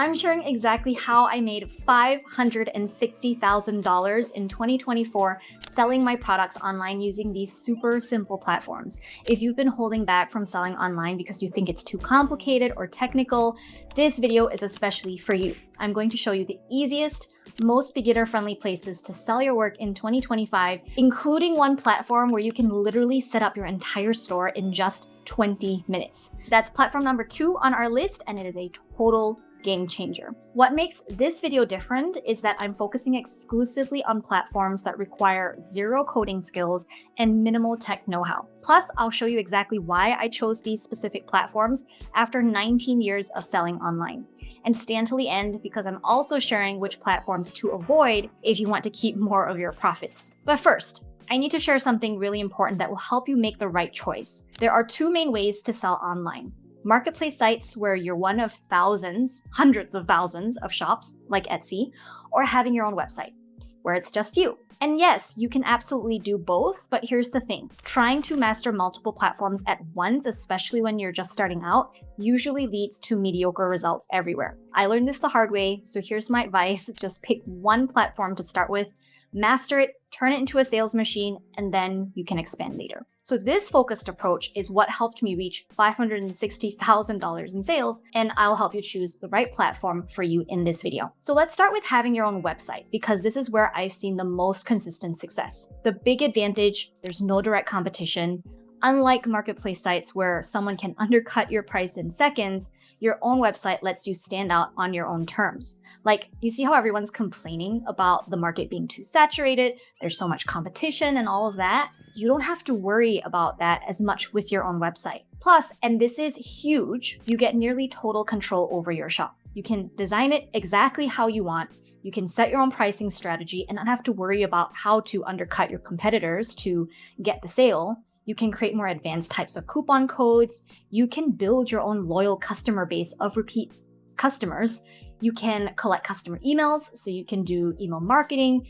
I'm sharing exactly how I made $560,000 in 2024 selling my products online using these super simple platforms. If you've been holding back from selling online because you think it's too complicated or technical, this video is especially for you. I'm going to show you the easiest, most beginner-friendly places to sell your work in 2025, including one platform where you can literally set up your entire store in just 20 minutes. That's platform number 2 on our list, and it is a total game changer. What makes this video different is that I'm focusing exclusively on platforms that require zero coding skills and minimal tech know-how. Plus, I'll show you exactly why I chose these specific platforms after 19 years of selling online. And stay until the end because I'm also sharing which platforms to avoid if you want to keep more of your profits. But first, I need to share something really important that will help you make the right choice. There are 2 main ways to sell online. Marketplace sites where you're one of thousands, hundreds of thousands of shops like Etsy, or having your own website where it's just you. And yes, you can absolutely do both, but here's the thing. Trying to master multiple platforms at once, especially when you're just starting out, usually leads to mediocre results everywhere. I learned this the hard way, so here's my advice. Just pick one platform to start with, master it, turn it into a sales machine, and then you can expand later. So this focused approach is what helped me reach $560,000 in sales, and I'll help you choose the right platform for you in this video. So let's start with having your own website, because this is where I've seen the most consistent success. The big advantage, there's no direct competition. Unlike marketplace sites where someone can undercut your price in seconds, your own website lets you stand out on your own terms. Like, you see how everyone's complaining about the market being too saturated, there's so much competition and all of that? You don't have to worry about that as much with your own website. Plus, and this is huge, you get nearly total control over your shop. You can design it exactly how you want. You can set your own pricing strategy and not have to worry about how to undercut your competitors to get the sale. You can create more advanced types of coupon codes. You can build your own loyal customer base of repeat customers. You can collect customer emails, so you can do email marketing.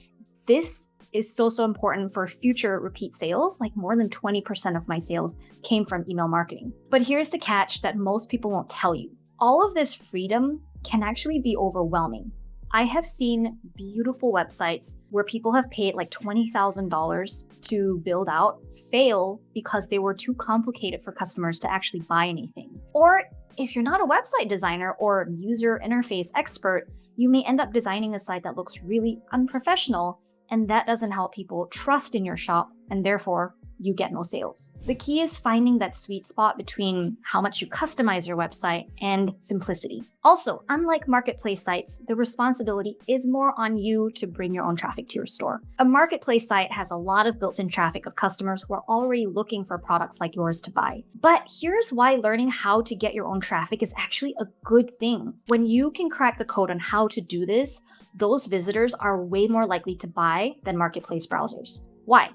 This is so important for future repeat sales. Like more than 20% of my sales came from email marketing. But here's the catch that most people won't tell you. All of this freedom can actually be overwhelming. I have seen beautiful websites where people have paid like $20,000 to build out fail because they were too complicated for customers to actually buy anything. Or if you're not a website designer or user interface expert, you may end up designing a site that looks really unprofessional, and that doesn't help people trust in your shop, and therefore you get no sales. The key is finding that sweet spot between how much you customize your website and simplicity. Also, unlike marketplace sites, the responsibility is more on you to bring your own traffic to your store. A marketplace site has a lot of built-in traffic of customers who are already looking for products like yours to buy. But here's why learning how to get your own traffic is actually a good thing. When you can crack the code on how to do this, those visitors are way more likely to buy than marketplace browsers. Why?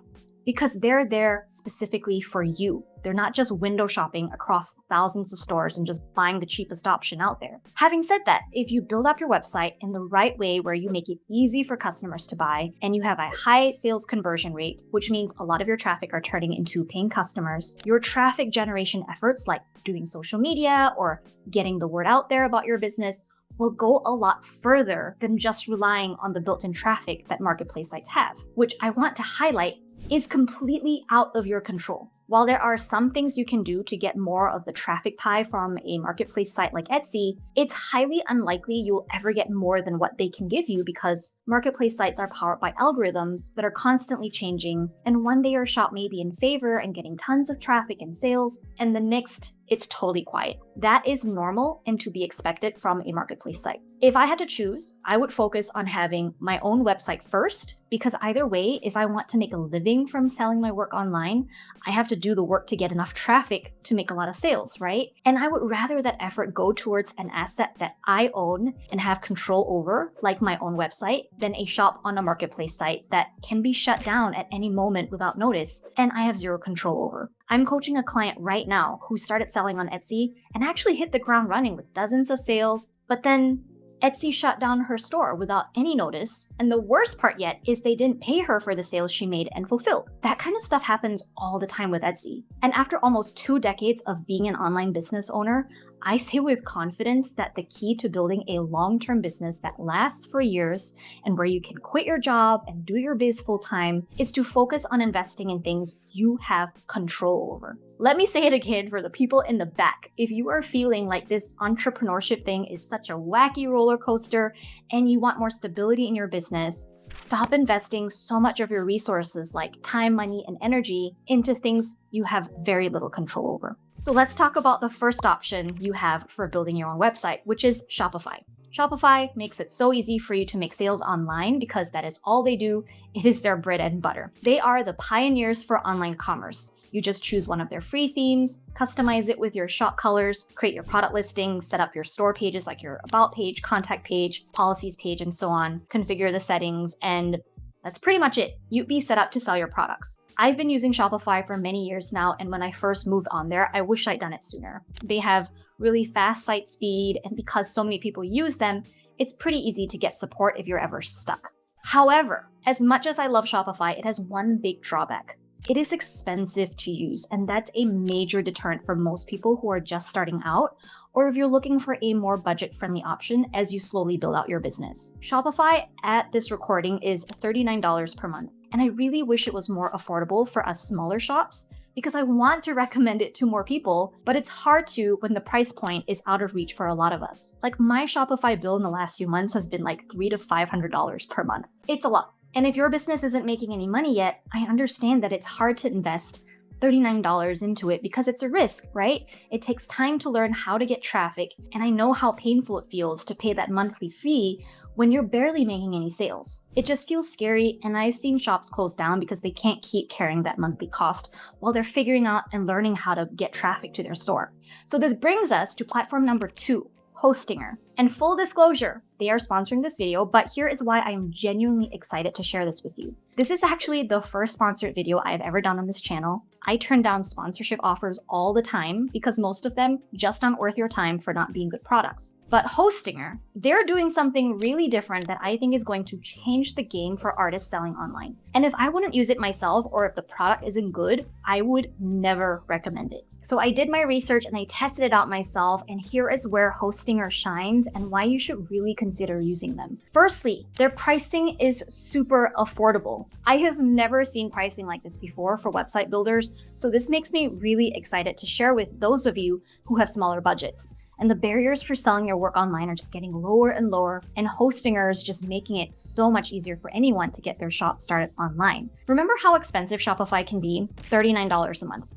Because they're there specifically for you. They're not just window shopping across thousands of stores and just buying the cheapest option out there. Having said that, if you build up your website in the right way where you make it easy for customers to buy and you have a high sales conversion rate, which means a lot of your traffic are turning into paying customers, your traffic generation efforts like doing social media or getting the word out there about your business will go a lot further than just relying on the built-in traffic that marketplace sites have, which I want to highlight is completely out of your control. While there are some things you can do to get more of the traffic pie from a marketplace site like Etsy, it's highly unlikely you'll ever get more than what they can give you because marketplace sites are powered by algorithms that are constantly changing, and one day your shop may be in favor and getting tons of traffic and sales, and the next, it's totally quiet. That is normal and to be expected from a marketplace site. If I had to choose, I would focus on having my own website first, because either way, if I want to make a living from selling my work online, I have to do the work to get enough traffic to make a lot of sales, right? And I would rather that effort go towards an asset that I own and have control over, like my own website, than a shop on a marketplace site that can be shut down at any moment without notice, and I have zero control over. I'm coaching a client right now who started selling on Etsy and actually hit the ground running with dozens of sales, but then Etsy shut down her store without any notice, and the worst part yet is they didn't pay her for the sales she made and fulfilled. That kind of stuff happens all the time with Etsy. And after almost 2 decades of being an online business owner, I say with confidence that the key to building a long-term business that lasts for years and where you can quit your job and do your biz full time is to focus on investing in things you have control over. Let me say it again for the people in the back. If you are feeling like this entrepreneurship thing is such a wacky roller coaster and you want more stability in your business, stop investing so much of your resources like time, money, and energy into things you have very little control over. So let's talk about the first option you have for building your own website, which is Shopify. Shopify makes it so easy for you to make sales online because that is all they do. It is their bread and butter. They are the pioneers for online commerce. You just choose one of their free themes, customize it with your shop colors, create your product listings, set up your store pages like your about page, contact page, policies page, and so on, configure the settings, and that's pretty much it. You'd be set up to sell your products. I've been using Shopify for many years now, and when I first moved on there, I wish I'd done it sooner. They have really fast site speed, and because so many people use them, it's pretty easy to get support if you're ever stuck. However, as much as I love Shopify, it has one big drawback. It is expensive to use, and that's a major deterrent for most people who are just starting out, or if you're looking for a more budget-friendly option as you slowly build out your business. Shopify at this recording is $39 per month, and I really wish it was more affordable for us smaller shops because I want to recommend it to more people, but it's hard to when the price point is out of reach for a lot of us. Like my Shopify bill in the last few months has been like $300 to $500 per month. It's a lot. And if your business isn't making any money yet, I understand that it's hard to invest $39 into it because it's a risk, right? It takes time to learn how to get traffic, and I know how painful it feels to pay that monthly fee when you're barely making any sales. It just feels scary, and I've seen shops close down because they can't keep carrying that monthly cost while they're figuring out and learning how to get traffic to their store. So this brings us to platform number 2, Hostinger. And full disclosure, they are sponsoring this video, but here is why I'm genuinely excited to share this with you. This is actually the first sponsored video I've ever done on this channel. I turn down sponsorship offers all the time because most of them just aren't worth your time for not being good products. But Hostinger, they're doing something really different that I think is going to change the game for artists selling online. And if I wouldn't use it myself or if the product isn't good, I would never recommend it. So I did my research and I tested it out myself, and here is where Hostinger shines and why you should really consider using them. Firstly, their pricing is super affordable. I have never seen pricing like this before for website builders, so this makes me really excited to share with those of you who have smaller budgets. And the barriers for selling your work online are just getting lower and lower, and Hostinger is just making it so much easier for anyone to get their shop started online. Remember how expensive Shopify can be? $39 a month.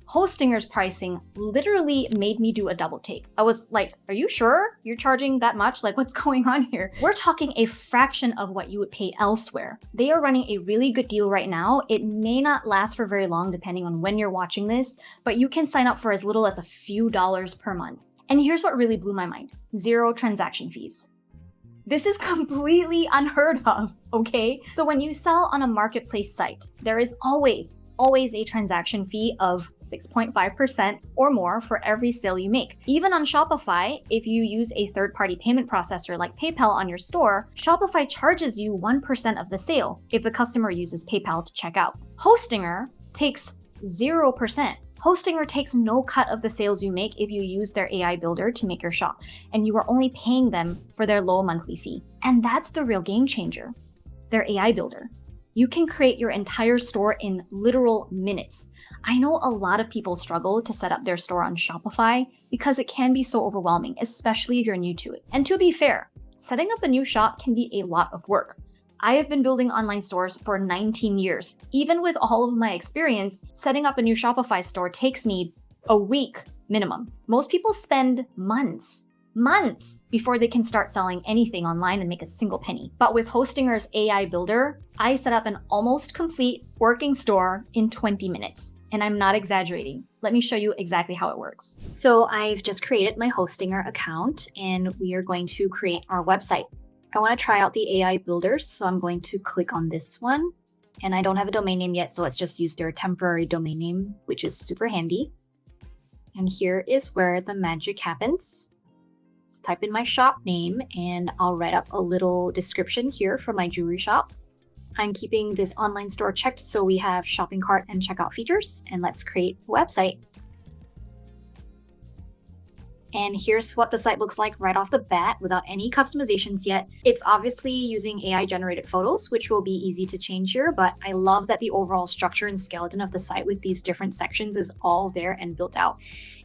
Hostinger's pricing literally made me do a double take. I was like, are you sure you're charging that much? Like, what's going on here? We're talking a fraction of what you would pay elsewhere. They are running a really good deal right now. It may not last for very long depending on when you're watching this, but you can sign up for as little as a few dollars per month. And here's what really blew my mind. 0 transaction fees. This is completely unheard of, okay? So when you sell on a marketplace site, there is always a transaction fee of 6.5% or more for every sale you make. Even on Shopify, if you use a third-party payment processor like PayPal on your store, Shopify charges you 1% of the sale if the customer uses PayPal to check out. Hostinger takes 0%. Hostinger takes no cut of the sales you make if you use their AI builder to make your shop, and you are only paying them for their low monthly fee. And that's the real game changer, their AI builder. You can create your entire store in literal minutes. I know a lot of people struggle to set up their store on Shopify because it can be so overwhelming, especially if you're new to it. And to be fair, setting up a new shop can be a lot of work. I have been building online stores for 19 years. Even with all of my experience, setting up a new Shopify store takes me a week minimum. Most people spend months before they can start selling anything online and make a single penny. But with Hostinger's AI builder, I set up an almost complete working store in 20 minutes. And I'm not exaggerating. Let me show you exactly how it works. So I've just created my Hostinger account and we are going to create our website. I want to try out the AI builders, so I'm going to click on this one. And I don't have a domain name yet, so let's just use their temporary domain name, which is super handy. And here is where the magic happens. Type in my shop name and I'll write up a little description here for my jewelry shop. I'm keeping this online store checked so we have shopping cart and checkout features, and let's create a website. And here's what the site looks like right off the bat without any customizations yet. It's obviously using AI generated photos, which will be easy to change here, but I love that the overall structure and skeleton of the site with these different sections is all there and built out.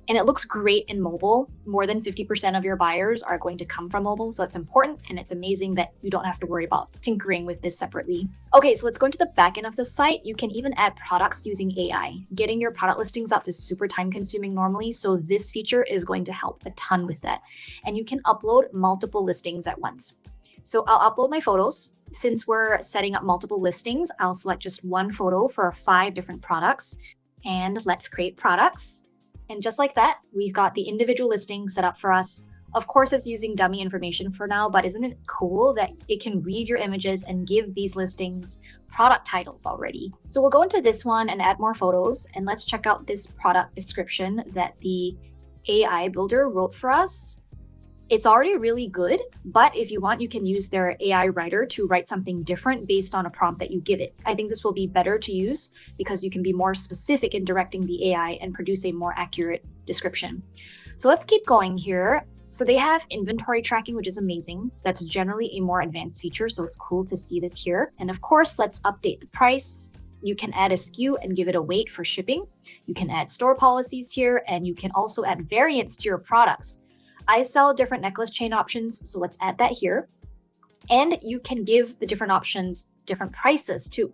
And it looks great in mobile. More than 50% of your buyers are going to come from mobile, so it's important, and it's amazing that you don't have to worry about tinkering with this separately. Okay, so let's go into the back end of the site. You can even add products using AI. Getting your product listings up is super time consuming normally, so this feature is going to help a ton with that. And you can upload multiple listings at once. So I'll upload my photos. Since we're setting up multiple listings, I'll select just one photo for 5 different products. And let's create products. And just like that, we've got the individual listing set up for us. Of course, it's using dummy information for now, but isn't it cool that it can read your images and give these listings product titles already? So we'll go into this one and add more photos, and let's check out this product description that the AI builder wrote for us. It's already really good, but if you want, you can use their AI writer to write something different based on a prompt that you give it. I think this will be better to use because you can be more specific in directing the AI and produce a more accurate description. So let's keep going here. So they have inventory tracking, which is amazing. That's generally a more advanced feature, so it's cool to see this here. And of course, let's update the price. You can add a SKU and give it a weight for shipping. You can add store policies here, and you can also add variants to your products. I sell different necklace chain options, so let's add that here. And you can give the different options different prices too.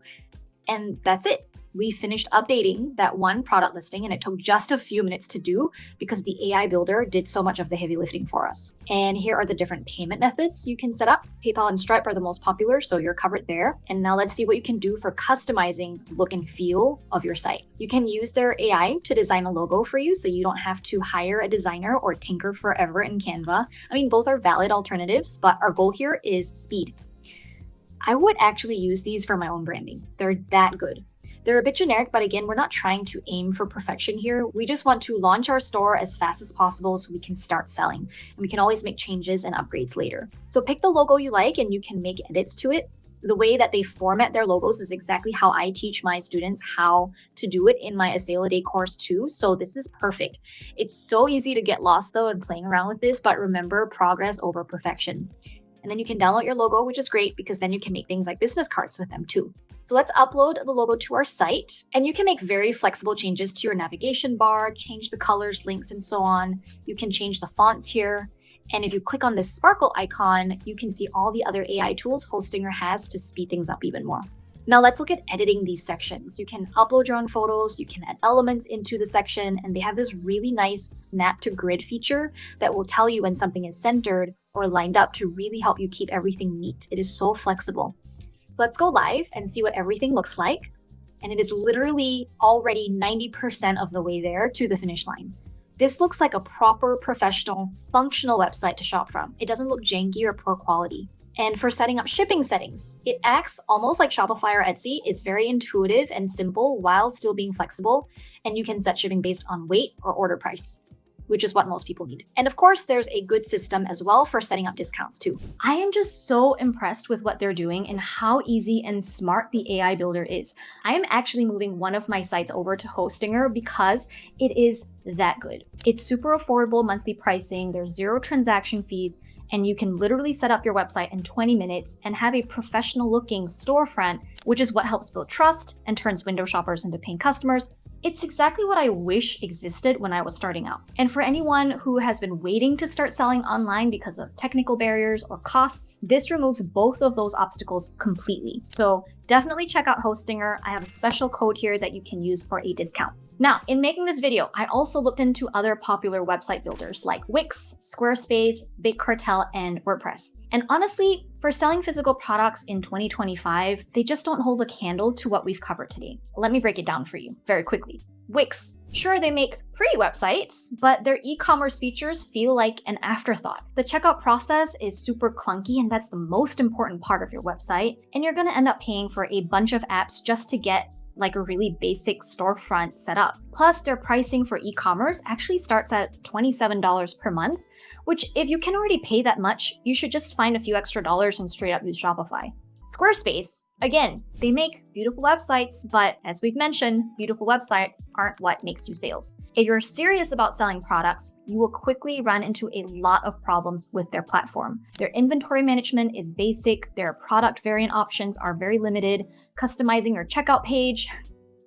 And that's it. We finished updating that one product listing, and it took just a few minutes to do because the AI builder did so much of the heavy lifting for us. And here are the different payment methods you can set up. PayPal and Stripe are the most popular, so you're covered there. And now let's see what you can do for customizing the look and feel of your site. You can use their AI to design a logo for you, so you don't have to hire a designer or tinker forever in Canva. I mean, both are valid alternatives, but our goal here is speed. I would actually use these for my own branding. They're that good. They're a bit generic, but again, we're not trying to aim for perfection here. We just want to launch our store as fast as possible so we can start selling. And we can always make changes and upgrades later. So pick the logo you like and you can make edits to it. The way that they format their logos is exactly how I teach my students how to do it in my Essay a Day course too. So this is perfect. It's so easy to get lost though in playing around with this, but remember, progress over perfection. And then you can download your logo, which is great because then you can make things like business cards with them too. So let's upload the logo to our site, and you can make very flexible changes to your navigation bar, change the colors, links, and so on. You can change the fonts here. And if you click on this sparkle icon, you can see all the other AI tools Hostinger has to speed things up even more. Now let's look at editing these sections. You can upload your own photos, you can add elements into the section, and they have this really nice snap to grid feature that will tell you when something is centered or lined up to really help you keep everything neat. It is so flexible. Let's go live and see what everything looks like. And it is literally already 90% of the way there to the finish line. This looks like a proper, professional, functional website to shop from. It doesn't look janky or poor quality. And for setting up shipping settings, it acts almost like Shopify or Etsy. It's very intuitive and simple while still being flexible. And you can set shipping based on weight or order price, which is what most people need. And of course, there's a good system as well for setting up discounts too. I am just so impressed with what they're doing and how easy and smart the AI builder is. I am actually moving one of my sites over to Hostinger because it is that good. It's super affordable monthly pricing, there's 0 transaction fees, and you can literally set up your website in 20 minutes and have a professional looking storefront, which is what helps build trust and turns window shoppers into paying customers. It's exactly what I wish existed when I was starting out. And for anyone who has been waiting to start selling online because of technical barriers or costs, this removes both of those obstacles completely. So definitely check out Hostinger. I have a special code here that you can use for a discount. Now, in making this video, I also looked into other popular website builders like Wix, Squarespace, Big Cartel, and WordPress. And honestly, for selling physical products in 2025, they just don't hold a candle to what we've covered today. Let me break it down for you very quickly. Wix, sure, they make pretty websites, but their e-commerce features feel like an afterthought. The checkout process is super clunky, and that's the most important part of your website. And you're gonna end up paying for a bunch of apps just to get like a really basic storefront set up. Plus, their pricing for e-commerce actually starts at $27 per month, which if you can already pay that much, you should just find a few extra dollars and straight up use Shopify. Squarespace, Again, they make beautiful websites, but as we've mentioned, beautiful websites aren't what makes you sales. If you're serious about selling products, you will quickly run into a lot of problems with their platform. Their inventory management is basic, their product variant options are very limited, customizing your checkout page,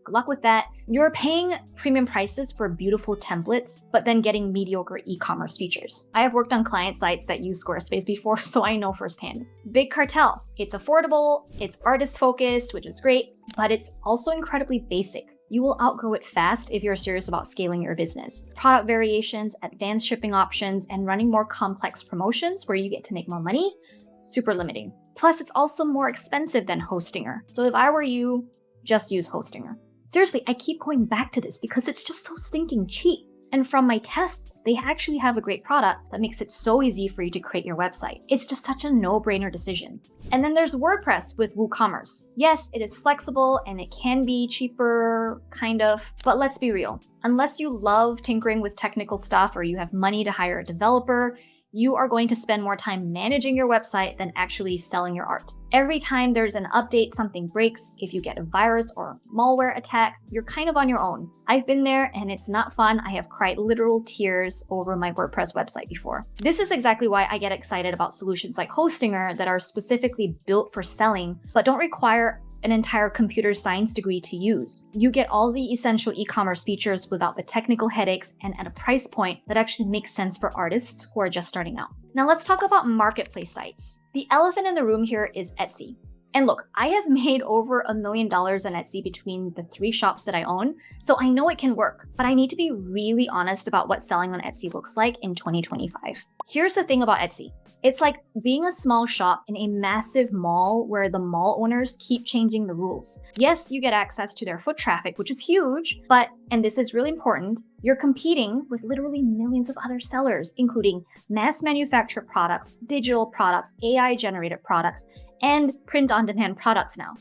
good luck with that. You're paying premium prices for beautiful templates, but then getting mediocre e-commerce features. I have worked on client sites that use Squarespace before, so I know firsthand. Big cartel. It's affordable, it's artist-focused, which is great, but it's also incredibly basic. You will outgrow it fast if you're serious about scaling your business. Product variations, advanced shipping options, and running more complex promotions where you get to make more money, super limiting. Plus, it's also more expensive than Hostinger. So if I were you, just use Hostinger. Seriously, I keep going back to this because it's just so stinking cheap. And from my tests, they actually have a great product that makes it so easy for you to create your website. It's just such a no-brainer decision. And then there's WordPress with WooCommerce. Yes, it is flexible and it can be cheaper, kind of, but let's be real. Unless you love tinkering with technical stuff or you have money to hire a developer, you are going to spend more time managing your website than actually selling your art. Every time there's an update, something breaks. If you get a virus or malware attack, you're kind of on your own. I've been there and it's not fun. I have cried literal tears over my WordPress website before. This is exactly why I get excited about solutions like Hostinger that are specifically built for selling, but don't require an entire computer science degree to use. You get all the essential e-commerce features without the technical headaches and at a price point that actually makes sense for artists who are just starting out. Now let's talk about marketplace sites. The elephant in the room here is Etsy. And look, I have made over $1 million on Etsy between the 3 shops that I own, so I know it can work, but I need to be really honest about what selling on Etsy looks like in 2025. Here's the thing about Etsy. It's like being a small shop in a massive mall where the mall owners keep changing the rules. Yes, you get access to their foot traffic, which is huge, but, and this is really important, you're competing with literally millions of other sellers, including mass manufactured products, digital products, AI-generated products, and print-on-demand products now.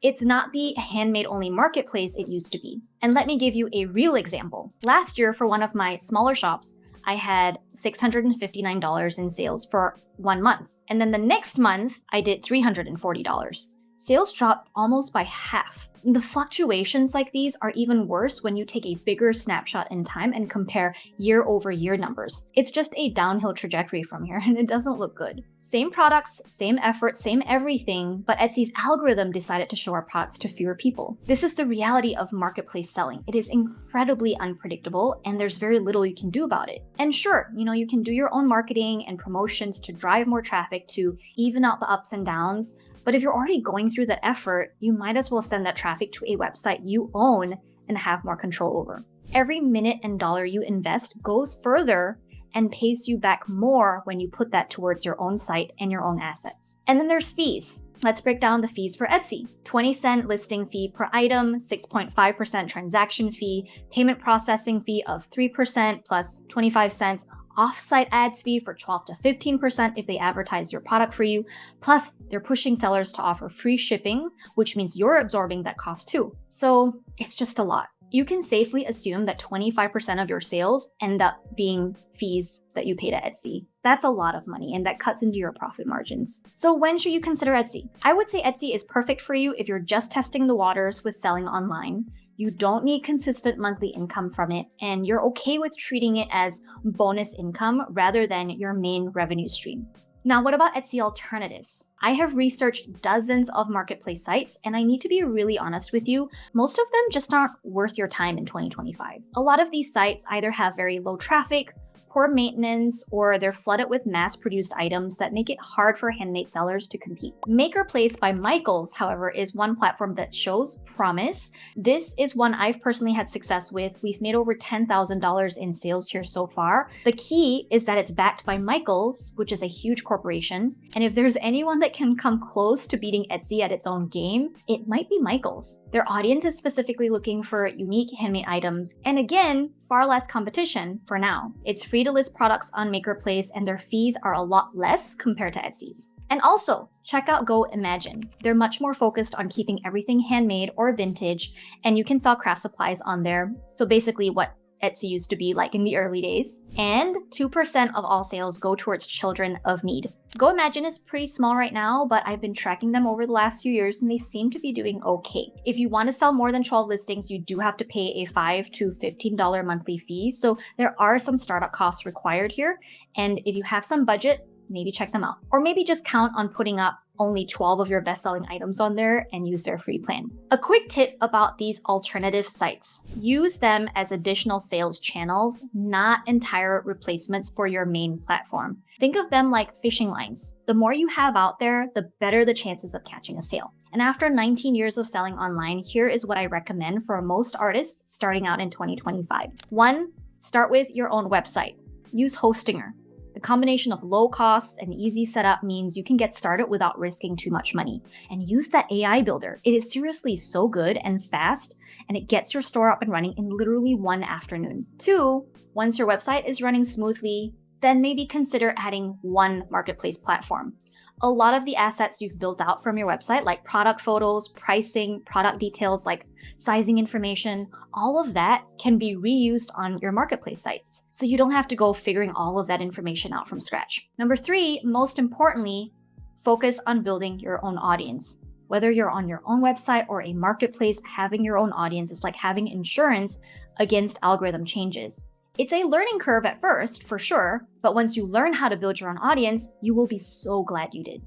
It's not the handmade-only marketplace it used to be. And let me give you a real example. Last year, for one of my smaller shops, I had $659 in sales for 1 month. And then the next month, I did $340. Sales dropped almost by half. The fluctuations like these are even worse when you take a bigger snapshot in time and compare year-over-year numbers. It's just a downhill trajectory from here, and it doesn't look good. Same products, same effort, same everything, but Etsy's algorithm decided to show our products to fewer people. This is the reality of marketplace selling. It is incredibly unpredictable, and there's very little you can do about it. And sure, you can do your own marketing and promotions to drive more traffic to even out the ups and downs, but if you're already going through that effort, you might as well send that traffic to a website you own and have more control over. Every minute and dollar you invest goes further and pays you back more when you put that towards your own site and your own assets. And then there's fees. Let's break down the fees for Etsy. 20-cent listing fee per item, 6.5% transaction fee, payment processing fee of 3% plus 25 cents, off-site ads fee for 12 to 15% if they advertise your product for you. Plus, they're pushing sellers to offer free shipping, which means you're absorbing that cost too. So it's just a lot. You can safely assume that 25% of your sales end up being fees that you pay to Etsy. That's a lot of money, and that cuts into your profit margins. So when should you consider Etsy? I would say Etsy is perfect for you if you're just testing the waters with selling online. You don't need consistent monthly income from it, and you're okay with treating it as bonus income rather than your main revenue stream. Now, what about Etsy alternatives? I have researched dozens of marketplace sites, and I need to be really honest with you, most of them just aren't worth your time in 2025. A lot of these sites either have very low traffic, poor maintenance, or they're flooded with mass-produced items that make it hard for handmade sellers to compete. Makerplace by Michaels, however, is one platform that shows promise. This is one I've personally had success with. We've made over $10,000 in sales here so far. The key is that it's backed by Michaels, which is a huge corporation. And if there's anyone that can come close to beating Etsy at its own game, it might be Michaels. Their audience is specifically looking for unique handmade items. And again, far less competition for now. It's free to list products on Makerplace, and their fees are a lot less compared to Etsy's. And also, check out Go Imagine. They're much more focused on keeping everything handmade or vintage, and you can sell craft supplies on there. So basically what Etsy used to be like in the early days. And 2% of all sales go towards children of need. Go Imagine is pretty small right now, but I've been tracking them over the last few years and they seem to be doing okay. If you want to sell more than 12 listings, you do have to pay a $5 to $15 monthly fee. So there are some startup costs required here. And if you have some budget, maybe check them out. Or maybe just count on putting up only 12 of your best-selling items on there and use their free plan. A quick tip about these alternative sites. Use them as additional sales channels, not entire replacements for your main platform. Think of them like fishing lines. The more you have out there, the better the chances of catching a sale. And after 19 years of selling online, here is what I recommend for most artists starting out in 2025. 1, start with your own website. Use Hostinger. The combination of low costs and easy setup means you can get started without risking too much money. And use that AI builder. It is seriously so good and fast, and it gets your store up and running in literally 1 afternoon. 2, once your website is running smoothly, then maybe consider adding one marketplace platform. A lot of the assets you've built out from your website, like product photos, pricing, product details like sizing information, all of that can be reused on your marketplace sites. So you don't have to go figuring all of that information out from scratch. Number 3, most importantly, focus on building your own audience. Whether you're on your own website or a marketplace, having your own audience is like having insurance against algorithm changes. It's a learning curve at first, for sure, but once you learn how to build your own audience, you will be so glad you did.